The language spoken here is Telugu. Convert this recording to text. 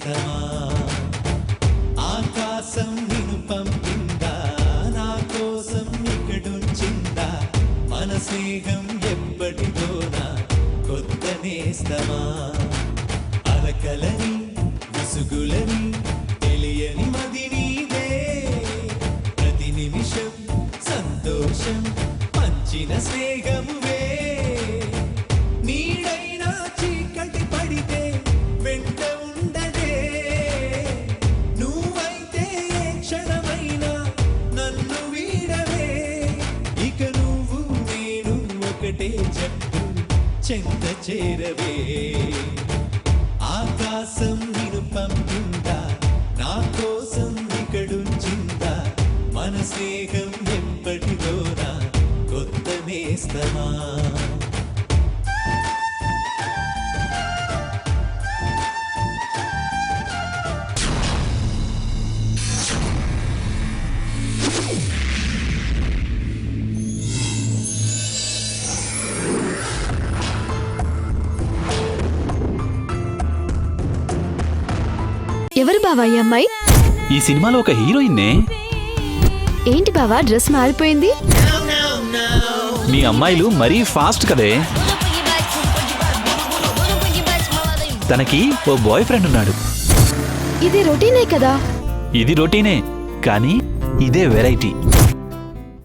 నేస్తమా ఆకాశం నిన్ను పంపిందా నా కోసం ఇక్కడుంచిందా మన స్నేహం ఎప్పటిదోనా కొత్త నేస్తమా అలకలని విసుగులని తెలియని మది నీదే ప్రతి నిమిషం సంతోషం పంచిన స్నేహమువే నీడైనా చీకటి పడితే వెంట ఉండదే నువ్వైతే క్షణమైనా నన్ను వీడవే ఇక నువ్వు నేను ఒకటే జట్టు చెంత చేరవే ఆకాశం నిన్ను పంపిందా నా కోసం ఇక్కడుంచిందా మన స్నేహం ఎప్పటిదోనా కొత్త నేస్తమా ఎవరు బావా ఈ అమ్మాయి? ఈ సినిమాలో ఒక హీరోయిన్నే. ఏంటి బావా డ్రెస్ మారిపోయింది? మీ అమ్మాయిలు మరీ ఫాస్ట్ కదే. తనకి ఓ బాయ్ ఫ్రెండ్ ఉన్నాడు. ఇది రొటీనే కదా. ఇది రొటీనే కానీ ఇదే వెరైటీ.